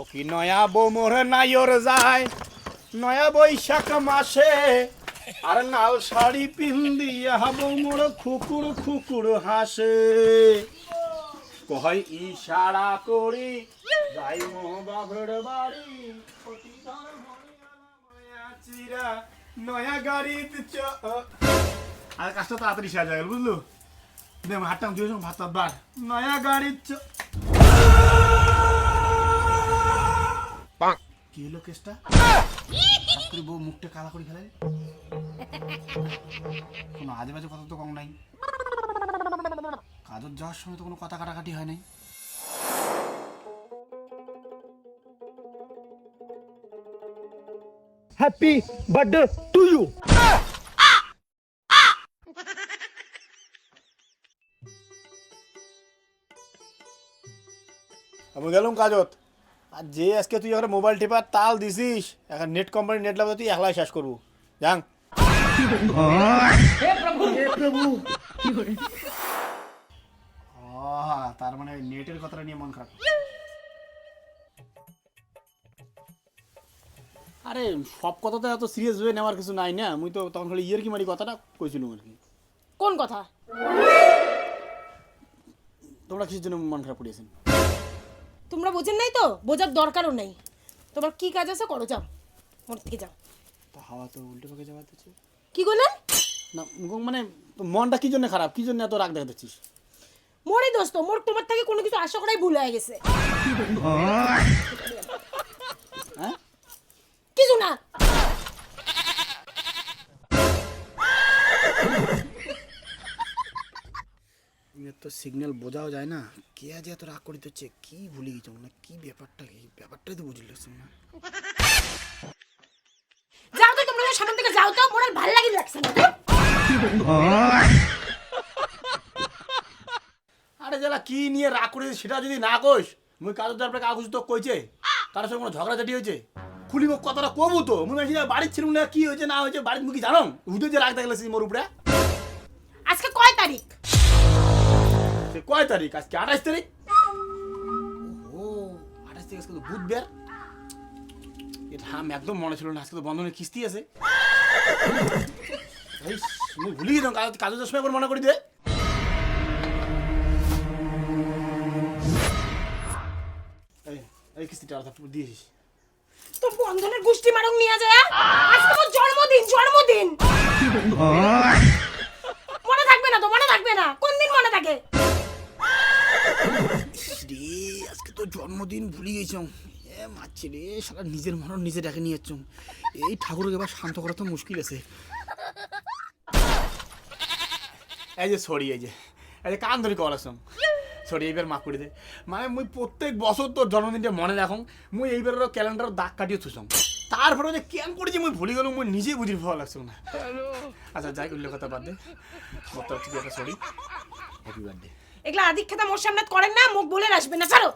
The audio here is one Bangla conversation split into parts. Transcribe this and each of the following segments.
ও কি নয়া বউ মোরে নাইর যায় নয়া বৈশাখ মাসে আর নাল শাড়ি পিন্দিয়া বউ মোর খুকুর খুকুর হাসে কয় ইশারা করি যাই মো বাঘর বাড়ি চিরা নয়া গাড়িতে আর কাজটা তাড়াতাড়ি সাজা গেল বুঝলো দেখ হাতটা দিয়ে ভাত বার নয়া গাড়ির কি হলো কেসটা বউ মুখটা কালা করে ফেলে কোনো আজে বাজে কথা তো কম নাই কাজর যাওয়ার সময় তো কোনো কথা কাটাকাটি হয় নাই হ্যাপি বার্থডে টু ইউ। আমি গেলাম কাজত আর যে আজকে তুই এখন মোবাইল টিপার তাল দিছিস এখন নেট কোম্পানি নেট লাগবে তুই একলাই শেষ করবো যাং তার মানে নেটের কথাটা নিয়ে মন খারাপ আরে সব কথা তো এত সিরিয়াস হয়ে নেওয়ার কিছু নাই না মুই তো তখন খালি ইয়ের কি মারি কথাটা কইছিলাম আর কি কোন কথা? তোমরা কিসের জন্য মন খারাপ করিয়েছেন তোমরা বোঝেন নাই তো, বোঝার দরকারও নেই। তোমার কি কাজ আছে করো, যাও মোর থেকে যাও। তা হাওয়া তো উল্টো পাকে যাওয়া দিচ্ছে কি করলেন? না মানে মনটা কি জন্য খারাপ কি জন্য এত রাগ দেখাচ্ছিস মোরই দোস্ত, মোর তোমার থেকে কোনো কিছু আশা করাই ভুল হয়ে গেছে। হ্যাঁ কিছু না। তো সিগন্যাল বোঝাও যায় না কে আজ এত রাগ করিতে হচ্ছে কি ভুলে গেছ না কি ব্যাপারটাই তো বুঝলি না যাও তো তোমরা সামনে থেকে যাও তো, মোর আর ভালো লাগি লাগছে না। আরে যারা কি নিয়ে রাগ করে সেটা যদি না কইস মুই কাজের তারপরে কাগজ তো কইছে তার সঙ্গে কোনো ঝগড়াঝাটি হয়েছে খুলিব কথাটা কবু তো মুই মেশিন বাড়ির ছিল না কি হয়েছে না হয়েছে বাড়ির মুখি জানো হুদে যে রাগ দেখলেছি মোর উপরে আজকে কয় তারিখ? কয় তারিখ আজকে 28 তারিখ ও 28 তারিখ আজকে তো বুধবার এটা আমি একদম মনে ছিল না আজকে তো বন্ধনের কিস্তি আছে মুই ভুলি গেলাম কাজের সময় করে মনে করি দে এই কিস্তিটা দিয়েছিস তো বন্ধনের গোষ্ঠী মারং নিয়ে যায়। আজকে তো জন্মদিন মনে থাকবে না তো, মনে থাকবে না কোন দিন মনে থাকে? রে আজকে তো জন্মদিন ভুলে গেছিলাম এ মাছি রে সারা নিজের মরণ নিজে ডেকে নিয়ে যাচ্ছ এই ঠাকুরকে এবার শান্ত করা তো মুশকিল আছে এই যে সরি এই যে কান ধরে কল আসম সরি এইবার মাফ করে দে মানে মুই প্রত্যেক বছর তোর জন্মদিনটা মনে রাখুন মুই এইবারেরও ক্যালেন্ডার দাগ কাটিয়ে থুসম তারপরে যে কেন করেছি মুই ভুলে গেলাম মুই নিজেই বুঝির ভালো লাগছে না আচ্ছা যাই উল্লেখ কথা বাদ দে মোর তরফ থেকে একটা সরি হ্যাপি বার্থডে এগুলা আদিক খেতা মোর সামনে করেন না, মুখ বলে আসবে না, ছাড়ো।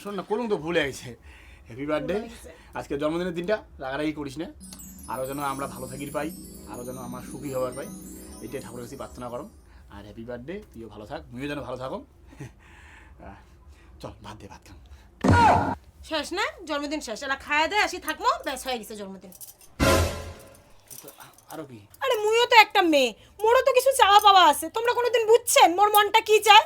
শোন না করুন তো ভুলে গেছে হ্যাপি বার্থডে আজকে জন্মদিনের দিনটা রাগারাগি করিস না আরও যেন আমরা ভালো থাকির পাই আরও যেন আমার সুখী হবার পাই এটাই ঠাকুরের কাছে প্রার্থনা করো আর হ্যাপি বার্থডে তুইও ভালো থাক তুইও যেন ভালো থাকো চল ভাত দে ভাত খাম শেষ না জন্মদিন শেষ, এলা খায়া দেয় আসি থাকবো, ব্যাস হয়ে গেছে জন্মদিন। আরো কি আরে মুইও তো একটা মেয়ে, মোরও তো কিছু চাওয়া পাওয়া আছে। তোমরা কোনোদিন বুঝছেন মোর মনটা কি চায়?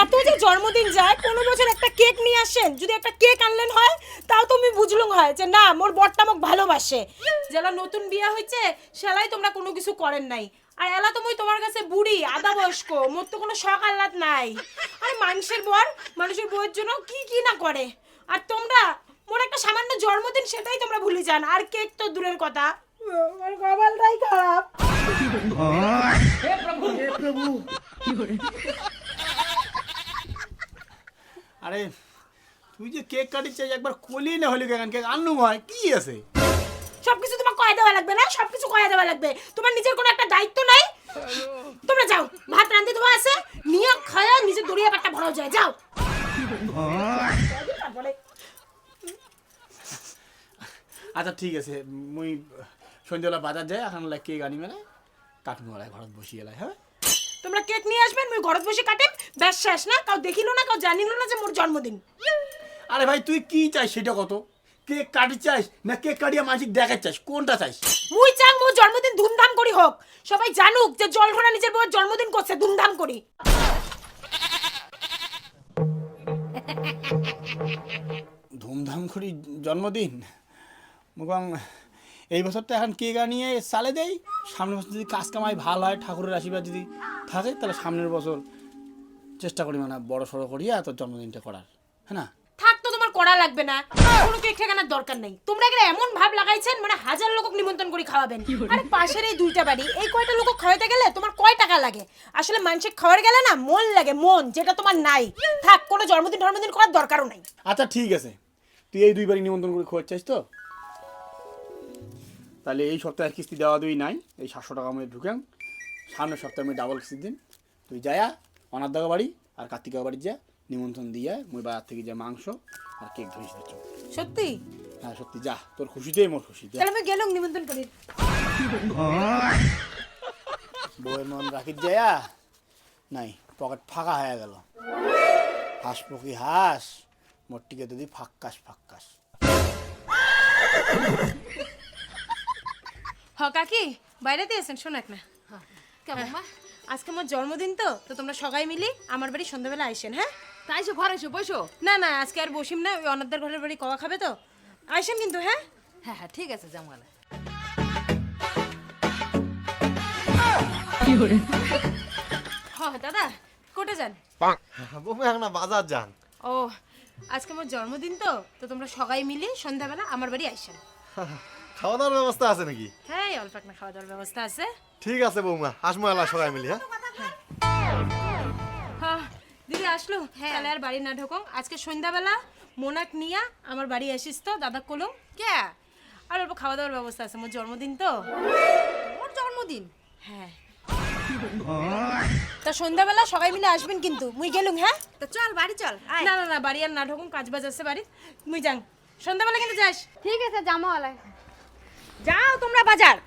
এত যে জন্মদিন যায়, কোনো বছর একটা কেক নিয়ে আসেন, যদি একটা কেক আনলেন হয় তাও তুমি বুঝলুম হয় যে না মোর বরটা মোক ভালোবাসে। যারা নতুন বিয়া হয়েছে সেলাই তোমরা কোনো কিছু করেন নাই, আর এলা তো মুই তোমার কাছে বুড়ি আধা বয়স্ক, মোর তো কোনো শখ আহ্লাদ নাই। আরে মানুষের বউয়ের জন্য কি কি না করে, আর তোমরা মোর একটা সামান্য জন্মদিন সেটাই তোমরা ভুলে যান, আর কেক তো দূরের কথা। আমার কপালটাই খারাপ। আরে তুই যে কেক কাটিস একবার কলি না হলি কেন কেক আনলুম হয় কি আছে সবকিছু তোমার কয়ে দেওয়া লাগবে না, সবকিছু কয়ে দেওয়া লাগবে। তোমার নিজের কোনো একটা দায়িত্ব নাই? তোমরা যাও, ভাত রাঁধতে দেওয়া আছে, নিয়ে খায়া নিজের দড়িয়া পাট্টা ভরাও যায়, যাও। আচ্ছা ঠিক আছে মুই সন্ধ্যাবেলা বাজার যাই এখন কেক আনি মানে কাটুন ঘরত বসিয়ে এলাই হ্যাঁ তোমরা কেক নিয়ে আসবেন, মুই ঘরত বসে কাটেম, ব্যাস শেষ না? কাউ দেখিলো না, কাউ জানিলো না যে মোর জন্মদিন। আরে ভাই তুই কি চাস সেটা কত? কেক কাটি চাস না কেক কাটিয়া মানসিক দেখার চাস, কোনটা চাস? মুই চাং মোর জন্মদিন ধুমধাম করি হোক, সবাই জানুক যে জলঘোড়া নিজের বউয়ের জন্মদিন করছে ধুমধাম করি। ধুমধাম করি জন্মদিন এবং এই বছরটা এখন কেক আনিয়ে চালে দেই, সামনের বছর যদি কাজ কামাই ভালো হয়, ঠাকুরের আশীর্বাদ যদি থাকে, তাহলে সামনের বছর চেষ্টা করি মানে বড় সড়ো করিয়া তোর জন্মদিনটা করার, হ্যাঁ না? থাক তো তোমার করা লাগবে না, কোনো কেক ঠেকানোর দরকার নেই। তোমরা এখানে এমন ভাব লাগাইছেন মানে হাজার লোক নিমন্ত্রণ করে খাওয়াবেন। আরে পাশের এই দুইটা বাড়ি, এই কয়টা লোক খাওয়াইতে গেলে তোমার কয় টাকা লাগে? আসলে মানুষের খাওয়ার গেলে না মন লাগে, মন, যেটা তোমার নাই। থাক, কোনো জন্মদিন করার দরকারও নাই। আচ্ছা ঠিক আছে, তুই এই দুইবারই নিমন্ত্রণ করে খোঁজ চাইছ তো? তাহলে এই সপ্তাহে কিস্তি দেওয়া দুই নাই, এই 700 টাকা আমি ঢুকাম, সামনের সপ্তাহে আমি ডাবল কিস্তি দিন। তুই যায়া অনাথ বাড়ি আর কার্তিকা বাড়ি যা নিমন্ত্রণ দিয়া মুই বাজার থেকে যা মাংস আর কেক ধরিস দিচ্ছ। সত্যি? হ্যাঁ সত্যি, যা, তোর খুশিতেই মোর খুশি। তাহলে আমি গেলাম নিমন্ত্রণ করি। বউয়ের মন রাখি যায়া নাই, পকেট ফাঁকা হয়ে গেল। হাঁস পকি হাঁস, মোটটিকে যদি ফাক্কাস ফাক্কাস। হ কাকি, বাইরে দিয়েছেন, শোনাক না। কেমন মা? আজকে আমার জন্মদিন তো তোমরা সবাই মিলি আমার বাড়ি সন্ধ্যাবেলা আইসেন। হ্যাঁ তাই এসো, ঘরে এসো, বসো। না না, আজকে আর বসিম না, ওই অনাথদের ঘরের বাড়ি কওয়া খাবে তো, আইসেন কিন্তু। হ্যাঁ হ্যাঁ হ্যাঁ ঠিক আছে, জামালা। হ্যাঁ দাদা, কোটে যান? বৌমা এখন বাজার যান। ও আজকে আমার জন্মদিন তো তোমরা সবাই মিলে সন্ধ্যাবেলা আমার বাড়ি আইসেন। খাওয়া দাওয়ার ব্যবস্থা আছে নাকি? হ্যাঁ অল্প একটা খাওয়া দাওয়ার ব্যবস্থা আছে। ঠিক আছে বৌমা, আসমো এলা সবাই মিলি। হ্যাঁ হ্যাঁ দিদি আসলো, তাহলে আর বাড়ি না ঢোকো। আজকে সন্ধ্যাবেলা মোনাক নিয়া আমার বাড়ি আসিস তো, দাদা কলম কে? আর অল্প খাওয়া দাওয়ার ব্যবস্থা আছে, আমার জন্মদিন তো। ওর জন্মদিন? হ্যাঁ তা সন্ধ্যাবেলা সবাই মিলে আসবেন কিন্তু, মুই গেলুম। হ্যাঁ তো চল বাড়ি চল, আয়। না না না, বাড়ি আর না ঢোকুম, কাজ বাজ আছে বাড়ি, মুই যাং। সন্ধ্যাবেলা কিন্তু যাস। ঠিক আছে, জামাওয়ালায় যাও তোমরা বাজার।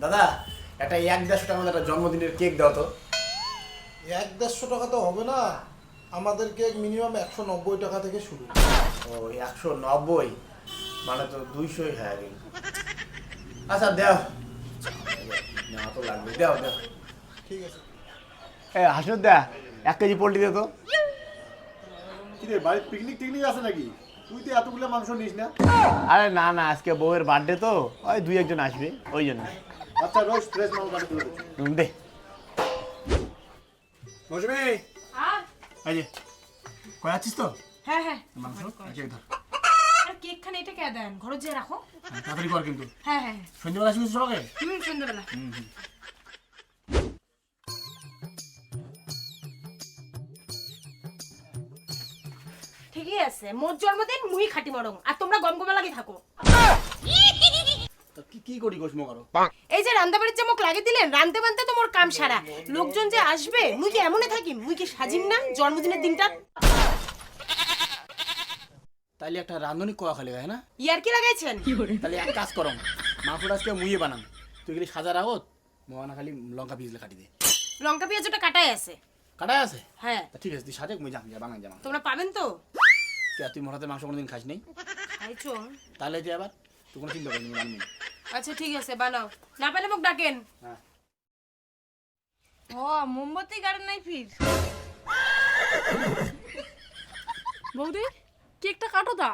দাদা একটা 1-1.5 টাকার মধ্যে একটা জন্মদিনের কেক দাও তো। 1-150 টাকা তো হবে না, আমাদের কেক মিনিমাম 190 টাকা থেকে শুরু। ও 190, মানে তো 200 হয়ে গেল। আচ্ছা দেও, নেওয়া তো লাগবে, দেও দেও। ঠিক আছে। হাসুর দা 1 কেজি পোল্ট্রি দে তো। কিরে বাড়ির পিকনিক টিকনিক আছে নাকি? তুই তো এতগুলো মাংস নিস না। আরে না না, আজকে বউয়ের বার্থডে তো, ওই 2-1 জন আসবে ওই জন্য। আচ্ছা রোজ ফ্রেশ মাল বাড়ি তুলে দে। দে মৌসুমি, আর এই যে কয় আছিস তো হ্যাঁ হ্যাঁ, মাংস, কেক ধর। আর কেক খানে এটা কে দেন, ঘরে যে রাখো। তাড়াতাড়ি কর কিন্তু, হ্যাঁ হ্যাঁ সন্ধ্যাবেলা আসিস সবাই। সন্ধ্যাবেলা। ঠিকই আছে, মোর জন্মদিন মুই খাটি মরং, আর তোমরা গমগমা লাগি থাকো। তো কি করি গোসমো করো? এই যে রান্না বাড়ির যে মুখ লাগিয়ে দিলেন, রান্ধতে বানতে তো মোর কাম সারা। লোকজন যে আসবে, মুই কি এমনে থাকি, মুই কি সাজিম না জন্মদিনের দিনটা? তাইলে একটা রাঁধুনি কোয়া খালি গায় না? ইয়ার কি লাগাইছেন? তাহলে এক কাজ করম, মাংসটা আজকে মুইয়ে বানাম, তুই গেলি সাজার আগত মোয়ানা খালি লঙ্কা পিসলে কাটি দে। লঙ্কা পেঁয়াজটা কাটাই আছে। কাটাই আছে? হ্যাঁ তা ঠিক আছে, তুই সাজে মুই যাম, যা বানাই যাম। তোমরা পাবেন তো? কে তুই মোটাতে মাংস কোনোদিন খাস নাই? খাইছো? তাহলে তুই আবার তুই কোনো চিন্তা করিনি, বানবি। আচ্ছা ঠিক আছে, বানাও, না পেলে মোক ডাকেন। হ্যাঁ ও মোমবাতি গাড়ি নাই ফির। বৌদি কেকটা কাটো দা।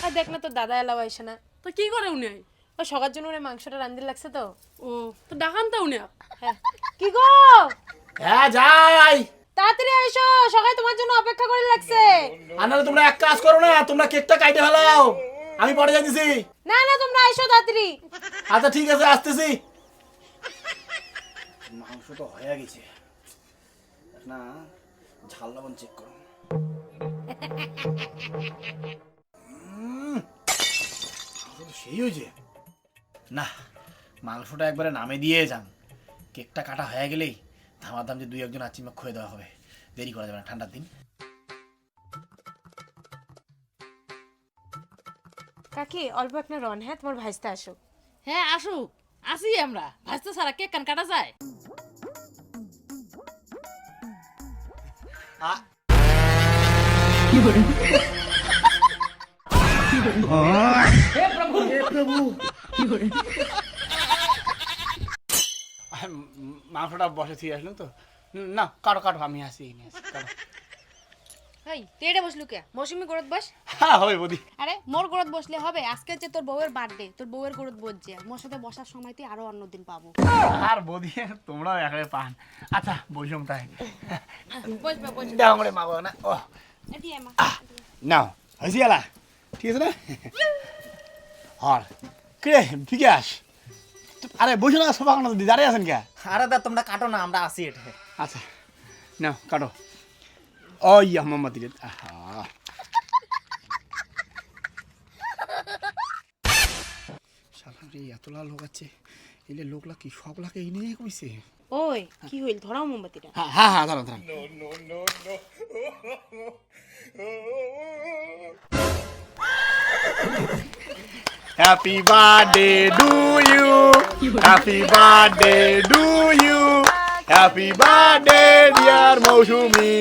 আর দেখ না তোর দাদা এলাও আইসে না, তো কি করে উনি? ও সবার জন্য ওরে মাংসটা রান্ধির লাগছে তো। ও তো ডাকান তো উনি। হ্যাঁ কি গো, হ্যাঁ যাই। তাড়াতাড়ি আইসো, সবাই তোমার জন্য অপেক্ষা করে লাগছে। আর নাহলে তোমরা এক কাজ করো না, তোমরা কেকটা কাটে ফেলাও, আমি পরে যাইতেছি। না না তোমরা আইসো তাড়াতাড়ি। আচ্ছা ঠিক আছে, আসতেছি। মাংস তো হয়ে গেছে না, ঝাল লবণ চেক করো। সেই হয়েছে না, মাংসটা একবারে নামে দিয়ে যান, কেকটা কাটা হয়ে গেলেই ধামাধাম যে 2-1 জন আচিমা খুঁয়ে দেওয়া হবে, দেরি করা যাবে না, ঠান্ডার দিন। কাকি অল্প একটা রন, হ্যাঁ তোমার ভাইস্তা আসুক। হ্যাঁ আসুক, আসি আমরা। ভাজতে ছাড়া কেক কান কাটা যায়? মাংসটা বসে দিয়ে আসলাম তো। না কাটো কাটো, আমি আসি কাটো। এই তেড়ে বসলু কে? মৌসুমি গরত বস। হ্যাঁ হবে বৌদি। আরে মোর গরত বসলে হবে? আজকে হচ্ছে তোর বউয়ের বার্থডে, তোর বউয়ের গরত বসছে। মোর সাথে বসার সময় তুই আরো অন্যদিন পাবো। আর বৌদি তোমরাও একাই পান। আচ্ছা বললাম তাই, বসবে বসবে। দাও করে মাগো না। ও এটি এমা। নাও হয়েছি গেলা, ঠিক আছে না? হর কে বিকাশ, আরে বসে না সোফা কানো, দাঁড়িয়ে আছেন কে? আরে দা তোমরা কাটো না, আমরা আসি এটা। আচ্ছা নাও কাটো। ও ইয়া মোহাম্মদ রে, আহা সালারে এতলা লোক আছে, এলে লোকলা কি সবলাকে এই নিয়ে কইছে? ওই কি হইল, ধরাও মোমবাতিটা। হ্যাঁ হ্যাঁ হ্যাঁ ধরো ধরো। Happy birthday to you. Happy birthday to you. Happy birthday dear Mousumi.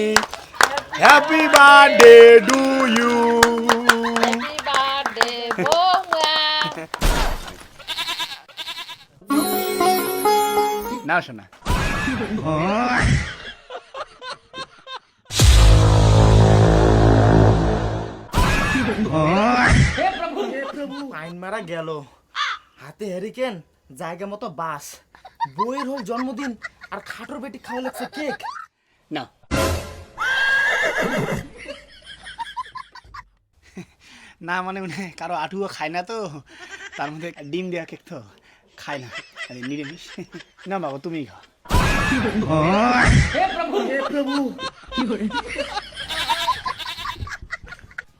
Happy birthday to you. Happy birthday বউয়া। না শোনা। আইন মারা গেল, হাতে হ্যারিকেন, জায়গা মতো বাস, বইয়ের হল জন্মদিন, আর খাটোর বেটি খাওয়া লাগছে কেক। না না মানে মানে কারো আটুও খায় না তো, তার মধ্যে ডিম দেওয়া কেক তো খায় না, নিরামিষ। না বাবা তুমিই খাও।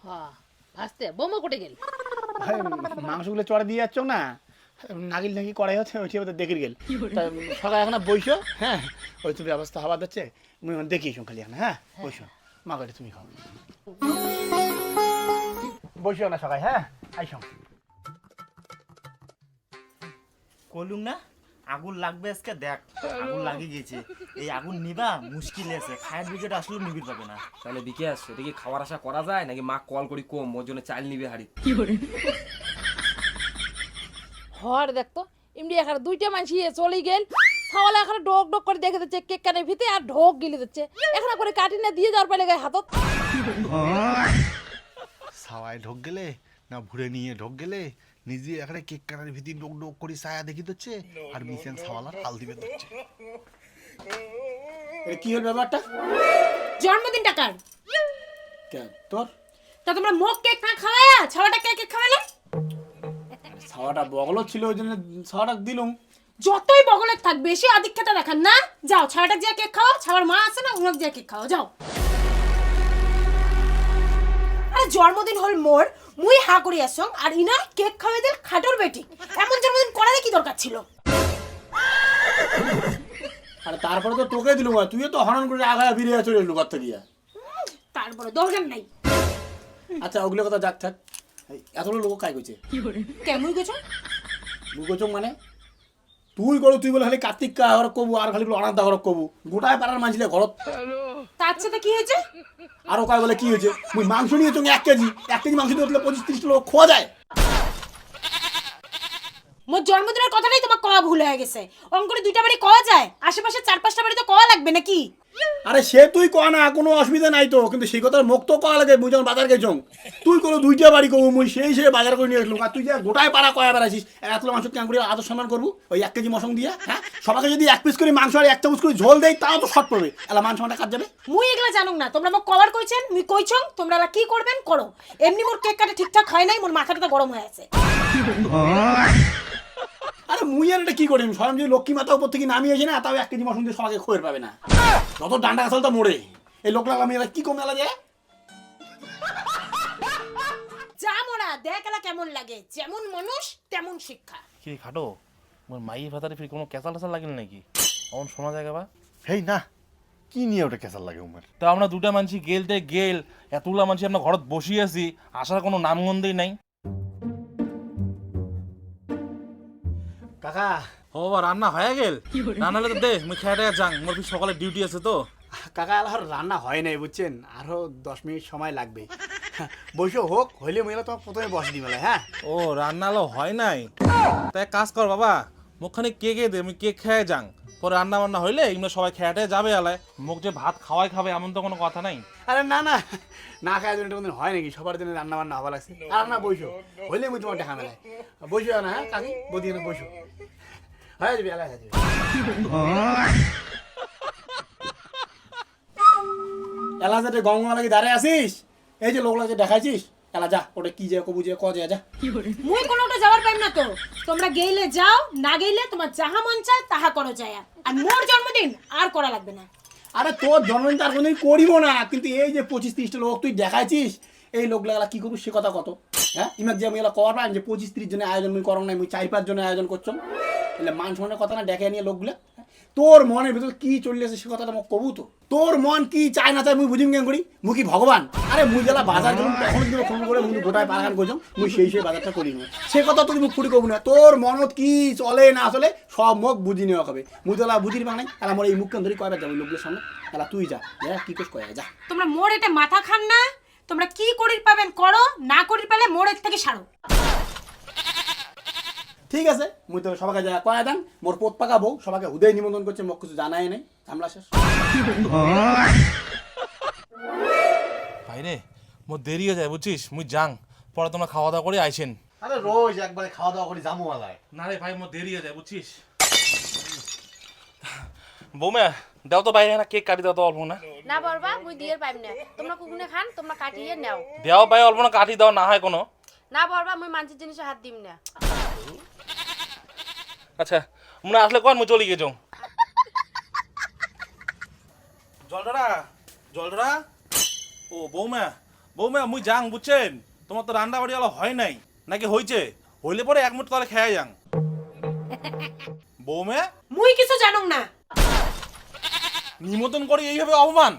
হ্যাঁ ভাজতে বৌমা কোটে গেল? ভাই, মাংসগুলো চড়া দিয়ে যাচ্ছ না, নাগিল নাকি কড়াই হচ্ছে, ওইটি ওদের দেখে গেল। সকালে এখন বইসো, হ্যাঁ ওই তো ব্যবস্থা হওয়া যাচ্ছে, মুই দেখিস খালি এখন। হ্যাঁ বইসো, মা করে তুমি খাও, বইসো না সকালে। হ্যাঁ আইসো। কলুম না আগুন লাগবে আজকে, দেখ আগুন লাগিয়ে গেছে, এই আগুন নিবা মুশকিল আছে, খায়ের ব্রিগেড আসলেও নিবিড় পাবে না। তাহলে বিকাশ, এটা কি খাওয়ার আশা করা যায় নাকি মা কল করি কম ওর জন্য চাল নিবে হাড়ি? হর দেখতো এমনি এখানে দুইটা মানুষ চলে গেল, খাওয়ালে এখানে ডোক ডোক করে দেখে দিচ্ছে কেক কানের ভিতরে, আর ঢোক গিলে দিচ্ছে এখানে করে কাটি না দিয়ে যাওয়ার পাইলে গায়ে হাতত। সাওয়াই ঢোক গেলে না ভুরে নিয়ে ঢোক গেলে, নিজে এখানে কেক কাটার ভিতরে ডোক ডোক করে ছায়া দেখি দিচ্ছে, আর মিশন সাওয়ালার হাল দিবে দিচ্ছে। কি হল ব্যাপারটা? জন্মদিনটা কার? তোর তা তোমরা মুখ কেক না খাওয়ায়া ছাওয়াটা কেক খাওয়ালে? ছাওয়াটা বগলও ছিল, ওই জন্য ছাওয়াটা দিলুম। যতই বগলের থাক, বেশি আধিক্যতা দেখান না। যাও ছাওয়াটা যে কেক খাও, ছাওয়ার মা আছে না, উনাকে যে কেক খাও যাও। আরে জন্মদিন হল মোর, মুই হা করি আসং, আর ইনা কেক খাওয়াই দিল খাটোর বেটি। এমন জন্মদিন করার কি দরকার ছিল? আর তারপরে তো তোকে দিলুম, তুইও তো হরণ করে আগায় ফিরে চলে এলু করতে গিয়া। তারপরে দরকার নাই। আচ্ছা ওগুলো কথা যাক থাক, এতগুলো লোক কাই করছে? কেমন গেছো? মুগোচং মানে তুই করো, তুই বলে খালি কার্তিক ঘর কবু, আর খালি অনাথা ঘর কবু, গোটায় পাড়ার মাঝিলে ঘরত। তার সাথে কি হয়েছে? আরো কয় বলে কি হয়েছে? মুই মাংস নিয়ে চঙ্গে 1 কেজি মাংস দিয়ে 25-30 লোক খোয়া যায়। মোর জন্মদিনের কথাটাই তোমার কওয়া ভুল হয়ে গেছে। অঙ্করে 2টা বাড়ি কওয়া যায়, আশেপাশে 4-5টা বাড়ি তো কওয়া লাগবে নাকি? আরে সে তুই কয় না, কোনো অসুবিধা নাই তো, কিন্তু সেই কথার মুখ তো কয়া লাগে। মুই যখন বাজার গেছং, তুই কোনো 2টা বাড়ি কবু, মুই সেই সে বাজার করে নিয়ে আসলাম, আর তুই যা গোটায় পাড়া কয়া বেড়াছিস, এত মাংস কেন করে আদর সম্মান করবো? ওই 1 কেজি মশং দিয়া, হ্যাঁ সবাইকে যদি 1 পিস করে মাংস আর 1 চামচ করে ঝোল দেয়, তাও তো শর্ট পড়বে, এলা মান সম্মানটা কাট যাবে। মুই এগুলা জানুম না, তোমরা মোক কভার কইছেন, মুই কইছং, তোমরা কি করবেন করো। এমনি মোর কেক কাটা ঠিকঠাক হয় নাই, মোর মাথাটা গরম হয়ে আছে। আরে মুই আর এটা কি করিম, স্বয়ং যদি লক্ষ্মী মাথা উপর থেকে নামিয়ে আসে না, তাও 1 কেজি মশং দিয়ে সবাইকে খোয়ের পাবে না। যত ডান্ডা গাছাল তো মোড়ে, এই লোক লাগলাম এরা কি কম মেলা যায়। যা মোরা দেখ এলা কেমন লাগে, যেমন মানুষ তেমন শিক্ষা। কি খাটো মোর মাই ভাতারে ফির কোনো কেঁচাল টেচাল লাগিল নাকি? অন শোনা যায় বা হেই না, কি নিয়ে ওটা কেসার লাগে উমার? তা আমরা দুটা মানসি গেলতে গেল, এতগুলা মানসি আমরা ঘরত বসি আছি, আসার কোনো নামগন্ধই নাই। কাকা ও বাবা রান্না হয়ে গেল? রান্না হলে তো দে মুই খেয়ে যাং, মোর ফির সকালে ডিউটি আছে তো। কাকা আর রান্না হয় নাই বুঝছেন, আরো 10 মিনিট সময় লাগবে। বসো হোক হইলে মুই তোমার প্রথমে বসে দিই মেলায়। হ্যাঁ ও রান্না হলো হয় নাই, তাই কাজ কর বাবা, মুখখানে কেকে দে, আমি কেক খেয়ে যাং, পরে রান্না বান্না হইলে এগুলো সবাই খেয়ে যাবে এলায়। মুখ যে ভাত খাওয়াই খাবে এমন তো কোনো কথা নাই। আরে না না, না খাওয়ার জন্য কোনদিন হয় নাকি? সবার জন্য রান্না বান্না হওয়া লাগছে। আর না বসো হইলে মুই তোমার দেখা মেলায় বসো না। হ্যাঁ কাকি বদি বসো, হয়ে যাবে এলায় হয়ে যাবে। এলা যাতে গঙ্গা লাগি দাঁড়ায় আসিস, এই যে লোকলা যে দেখাইছিস, এলা যা ওটা কি যে কবু যে কজে যা। মুই কোনোটা যাওয়ার পাইম না তো, তোমরা গেইলে যাও, না গেইলে তোমার যাহা মন চায় তাহা করো যায়। আর মোর জন্মদিন আর করা লাগবে না। আরে তোর জন্মদিন তার কোনদিন করিব না, কিন্তু এই যে 25-30টা লোক তুই দেখাইছিস, এই লোকগুলা কি করবো সে কথা কত? হ্যাঁ ইমাক যে আমি এলা কর পাই যে 25-30 জনের আয়োজন মুই করং নাই, মুই 4-5 জনের আয়োজন করছো, এলে মান সম্মানের কথা না দেখে নিয়ে লোকগুলা। তোর মনের ভিতর কি চলে আসে সে কথাটা মোক কবু তো। তোর মন কি চায় না চায় মুই বুঝিম কেন করি? মুই কি ভগবান? আরে মুই জেলা বাজার গেলাম তখন কিন্তু ফোন করে মুই গোটায় পারাগান করছম, মুই সেই বাজারটা করি না, সে কথা তুই মুখ ফুটি কবু না। তোর মনত কি চলে না চলে সব মুখ বুঝি নেওয়া হবে। মুই তো বুঝির পাং নাই, এলা মোর এই মুখখান ধরে কয়বার যাবো লোকগুলোর সামনে। এলা তুই যা যা কি কোস কয়া যা। তোমরা মোর এটা মাথা খান না, তোমরা কি করির পাবেন করো, না করির পালে মোর এর থেকে সারো। ঠিক আছে মুই তো সবাইকে যা কয়া দেন, মোর পোত পাকা বউ সবাইকে হুদয় নিমন্ত্রণ করছে, মোক কিছু জানাই নাই, ঝামলা শেষ। ভাইরে মোর দেরি হয়ে যায় বুঝছিস, মুই যাং, পরে তোমরা খাওয়া দাওয়া করে আইসেন। আরে রোজ একবারে খাওয়া দাওয়া করে জামু আলায়। না রে ভাই মোর দেরি হয়ে যায় বুঝছিস। বৌমা দাও তো বাইরে না কেক কাটি দাও তো অল্প না। না বলবা মুই দিয়ে পাইম না, তোমরা কুকুনে খান, তোমরা কাটিয়ে নাও। দেও ভাই অল্প না কাটি দাও, না হয় কোনো। না বলবা মুই মানসির জিনিসে হাত দিম না। আচ্ছা মনে আসলে কোন মুই চলে গিয়ে যাও। জলডরা জলডরা, ও বৌমা বৌমা মুই যাং বুঝছেন, তোমার তো রান্না বাড়ি আলো হয় নাই নাকি হইছে? হইলে পরে এক মুঠ তাহলে খেয়ে যাং। বৌমা মুই কিছু জানুম না। নিমন্ত্রণ করে এইভাবে অপমান?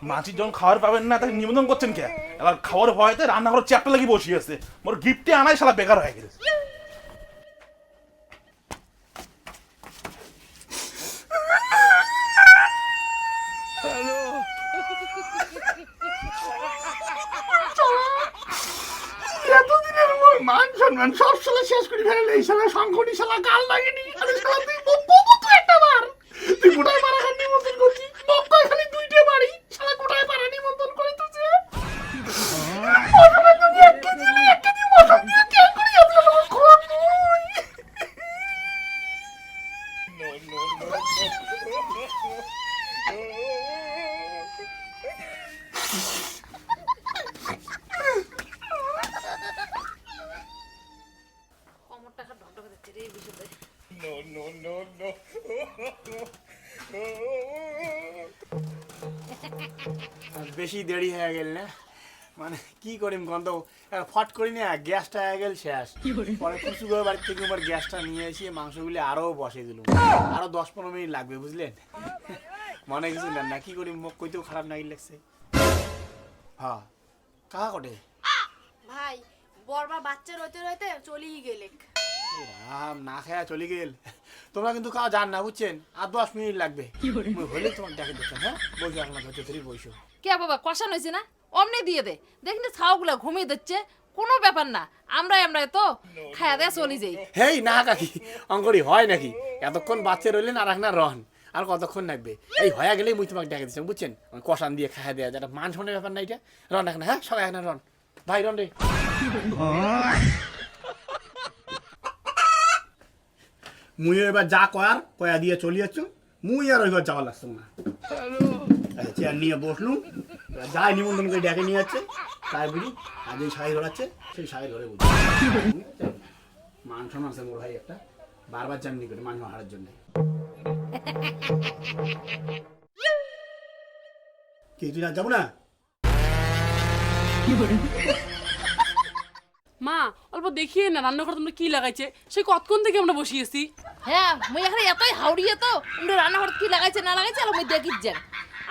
মাছির যখন খাবার পাবেন না তাকে নিমন্ত্রণ করছেন কে? এবার খাওয়ার ভয়তে রান্নাঘর চ্যাপটা লাগি বসিয়ে আছে, মোর গিফটে আনাই শালা বেকার হয়ে গেছে। এতদিনের মোর মান সম্মান সব শালা শেষ করে ফেলে, এই শালা সংকটি শালা গাল লাগেনি। আরে শালা তুই কবু তো একটা বার তুই গোটায় পাড়া খান নিমন্ত্রণ করছিস, মক্কায় খালি 2টে বাড়ি, শালা গোটায় পাড়া নিমন্ত্রণ করে তুই। বেশি দেরি হয়ে গেল না, মানে কি করিম গন্ধ ফট করি না, গ্যাসটা হয়ে গেল শেষ। পরে কিছু করে বাড়ি থেকে আবার গ্যাসটা নিয়ে এসে মাংসগুলি আরো বসে দিল, আরো 10-15 মিনিট লাগবে বুঝলেন। মনে কিছু নেন না, কি করি মুখ কইতেও খারাপ নাকি লাগছে। হ্যাঁ কাকা কটে ভাই বরবা বাচ্চা রইতে রইতে চলেই গেলে। রাম না খায়া চলে গেল। তোমরা কিন্তু খাওয়া যান না বুঝছেন, আর 10 মিনিট লাগবে। হলে তোমার দেখে দেখছেন। হ্যাঁ বসো আপনার ধরতে ধরে বসো। কে বাবা কষান হয়েছে না, অমনি দিয়ে দে, দেখনি ছাওগুলা ঘুমিয়ে দিচ্ছে, কোনো ব্যাপার না, আমরা তো খায়া দেয়া চলে যাই। হেই না কাকি অঙ্করি হয় নাকি? এতক্ষণ বাচ্চা রইলেন আর এক না রন, আর কতক্ষণ লাগবে? এই হয়ে গেলেই মুই তোমাকে ডেকে দিচ্ছি বুঝছেন, কষান দিয়ে খাওয়া দেওয়া যেটা মান সম্মানের ব্যাপার না, এটা রন এখন। হ্যাঁ সবাই এখন রন ভাই, রন রে। মুই এবার যা কয়া দিয়ে চলে যাচ্ছ, মুই আর ওইবার যাওয়া লাগছে না। চেয়ার নিয়ে বসলুম, যাই নিমন্ত্রণ করে ডেকে নিয়ে যাচ্ছে, তাই বুঝি আর যেই শাড়ি ধরাচ্ছে সেই শাড়ি ধরে বুঝি। মান সম্মান আছে মোর ভাই একটা, বারবার জামনি করে মান হারার জন্য। কি তুই আর যাবো না? মা অল্প দেখিয়ে না রান্নাঘর তোমরা কি লাগাইছে, সেই কতক্ষণ থেকে আমরা বসিয়েছি। হ্যাঁ মুই এখানে এতই হাউড়িয়ে তো আমরা রান্নাঘর কি লাগাইছে না লাগাইছে আর মুই দেখিস যান।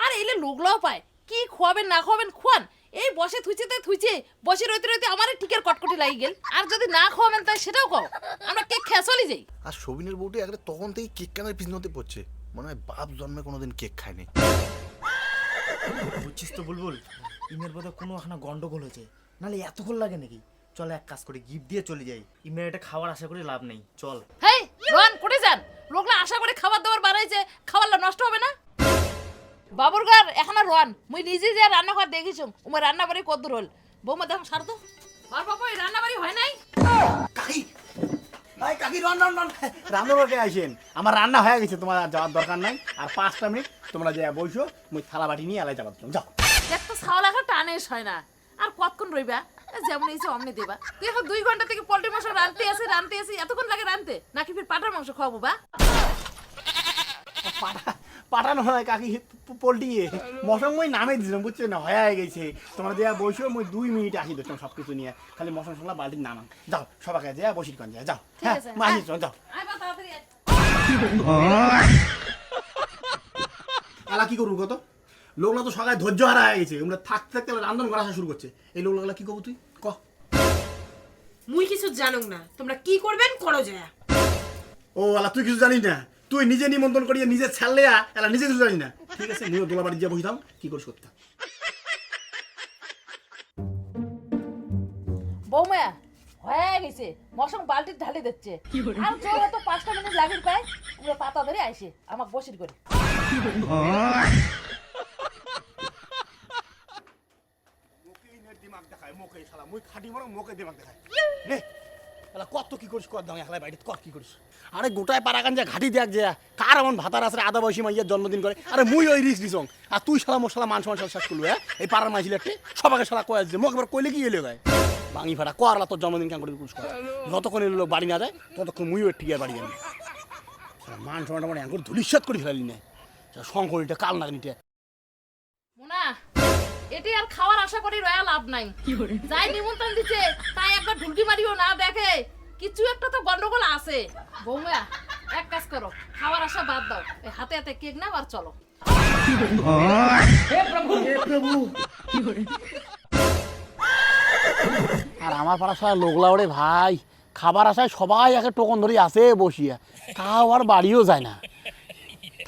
আর এলে লোকলাও পায়, কি খোয়াবেন না খোয়াবেন খোয়ান, এই বসে থুইছে বসে রইতে রইতে আমারই টিকের কটকটি লাগি গেল। আর যদি না খাওয়াবেন তাই সেটাও কও, আমরা কেক খেয়ে চলে যাই। আর সবিনের বউটি একটা তখন থেকে কেক কেনার পিছনতে পড়ছে, মনে হয় বাপ জন্মে কোনোদিন কেক খায়নি। বুঝছিস তো বুলবুল, ইমের বোধহয় কোনো এখানে গন্ডগোল হয়েছে, নাহলে এতক্ষণ লাগে নাকি? চল এক কাজ করে গিফট দিয়ে চলে যাই, ইমের এটা খাওয়ার আশা করে লাভ নেই, চল। হেই রোহান কোটে যান, লোকলা আশা করে খাবার দাবার বানাইছে, খাবারটা নষ্ট হবে না। বাবুরগার এখন আর রোহান মুই নিজে যে রান্না করে দেখিছ, উমার রান্না বাড়ি কদ্দূর হল বৌমা দেখুন সার তো। আর বাবা এই রান্না বাড়ি হয় নাই? কাকি ভাই কাকি রন রন রন রান্না করে আসেন, আমার রান্না হয়ে গেছে, তোমার আর যাওয়ার দরকার নাই। আর 5টা মিনিট তোমরা যে বসো, মুই থালা বাটি নিয়ে এলাই যাবার যাও। দেখ তো ছাওয়া লাগা টানেস হয় না, আর কতক্ষণ রইবা? যেমন এসে অমনি দেবা। তুই এখন 2 ঘন্টা থেকে পোল্ট্রি মাংস রানতে আসি, এতক্ষণ লাগে রানতে, নাকি ফির পাটার মাংস খাওয়াবো বা? পাঠানো হয় কাকি পোল্ট্রি মশন মই নামে দিছিলাম, বুঝছো না, হয়ে গেছে। তোমরা যে বসো, মই 2 মিনিট আসি দেখলাম সব কিছু নিয়ে, খালি মশন মশলা বালতির নামান। যাও সবাইকে যা বসির কন যা, যাও। ঠিক হ্যাঁ আছে, মা আসিস, যাও। আয় বা তাড়াতাড়ি আয়। এলা কি করবো কত লোকলা তো সবাই ধৈর্য হারা হয়ে গেছে, আমরা থাকতে থাকতে রান্ধন করা আসা শুরু করছে। এই লোকলা কি করবো তুই ক? মুই কিছু জানুক না, তোমরা কি করবেন করো যায়। ও আলা তুই কিছু জানিস না, তুই নিজে নিমন্ত্রণ করিয়ে নিজে ছাড়লে এলা নিজে কিছু জানিস না। ঠিক আছে, মুইও দোলা বাড়ি গিয়ে বসিতাম, কি করিস করতাম। বৌমা হয়ে গেছে, মশং বালতি ঢালি দিচ্ছে, আর জোর তো 5টা মিনিট লাগির পায়, পুরো পাতা ধরে আইসে আমাকে বসির করে। দিমাগ দেখায় মোকে শালা, মুই খাটি মারো মোকে দিমাগ দেখায় রে। এলা কত কি করিস কর দাও, একলা বাইরে কর কি করিস। আরে গোটায় পারাগান যা ঘাটি দেখ যে কার এমন ভাতার আছে আদা বয়সী মাইয়ার জন্মদিন করে। আরে মুই ওই রিস দিছং, আর তুই শালা মোর শালা মান সম্মান শেষ করলু। হ্যাঁ এই পাড়ার মাইছিল একটা সবাইকে শালা কয়ে আসছে, মোক এবার কইলে কি এলো গায়ে ভাঙি ফাটা করালা তোর জন্মদিন কেন করে কুছ কর। যতক্ষণ এলো লোক বাড়ি না যায় ততক্ষণ মুইও ঠিক বাড়ি যাবি। মান সম্মানটা মানে এখন ধুলিশ্বাত করে ফেলালি না, শঙ্করিটা কাল নাগনিটা। মোনা এটি আর খাওয়ার আশা করি রয়া লাভ নাই, যাই নিমন্ত্রণ দিচ্ছে তাই একবার ঢুলকি মারিও না দেখে, কিছু একটা তো গন্ডগোল আছে। বৌমা এক কাজ করো, খাওয়ার আশা বাদ দাও, এই হাতে হাতে কেক নাও আর চলো। আর আমার পাড়া সারা লোকলা ওরে ভাই, খাবার আসায় সবাই একে টোকন ধরে আসে বসিয়া, তাও আর বাড়িও যায় না।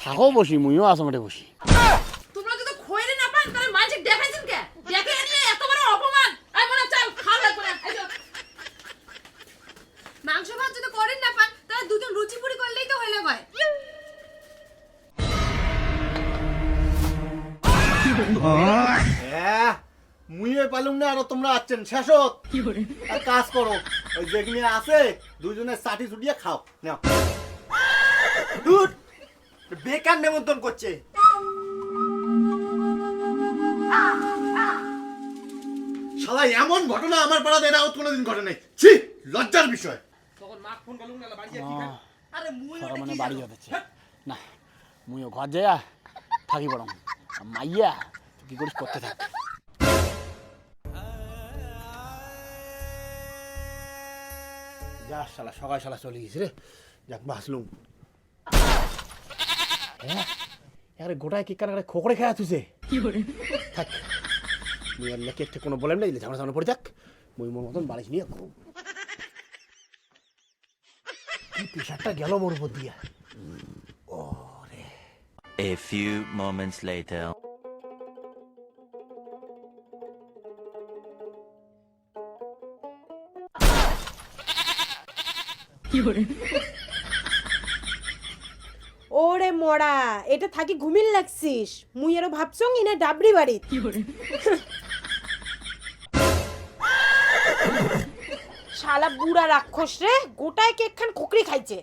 থাকো বসি, মুইও আসামে বসি। তোমরা যদি খইরে না পান তাহলে মাঝে দেখাইছেন কে? দেখে নিয়ে এত বড় অপমান। আই মনে চাল খাওয়া লাগবে না, এই মাংস ভাত যদি করেন না পান, তাহলে দুজন রুচি পুরি করলেই তো হইলে হয়। হ্যাঁ মুইও পালুম না, আর তোমরা আছেন শেষত। আর কাজ করো, ওই যেখানে আছে দুজনে চাটি চুটিয়ে খাও নাও। দুধ বেকার নিমন্ত্রণ করছে। শালা এমন ঘটনা আমার পাড়াতে এরা কোনোদিন ঘটে নাই, ছি লজ্জার বিষয়। আরে মুই সকাল মানে বাড়ি যাচ্ছে না, মুইও ঘর যাইয়া থাকি পড়াম। মাইয়া তুই কি করিস করতে থাক। যা শালা সকাল শালা চলে গেছি রে, যাক বাঁচলুম। হ্যাঁ আরে গোটায় কেক কাটা খোকড়ে খেয়া তুইছে থাক, মুই আর কেকটা কোনো বলেন না, ঝামেলা ঝামেলা পড়ে থাক, মুই মোর মতন বাড়ি নিয়ে করব। কি প্রেশারটা গেল মোর উপর দিয়া। A few moments later. ওরে মরা, এটা থাকি ঘুমিল লাগছিস? মুই আরো ভাবছং ইনা ডাবরি বাড়ি। শালা বুড়া রাক্ষস রে, গোটায় কেক খান খোকরি খাইছে।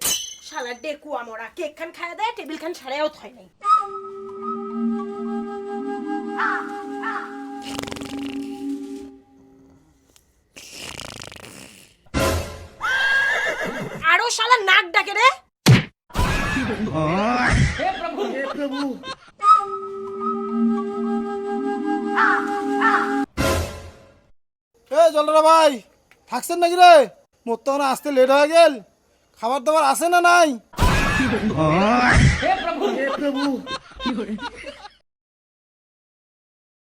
শালা ডেকুয়া মরা, কেক খান খায়া দেয়, টেবিল খান ছাড়াও থয় নাই। আরো শালা নাক ডাকে রে। এ জলরা ভাই থাকছেন নাকি রে? মোর তো আসতে লেট হয়ে গেল, খাবার দাবার আছে না নাই?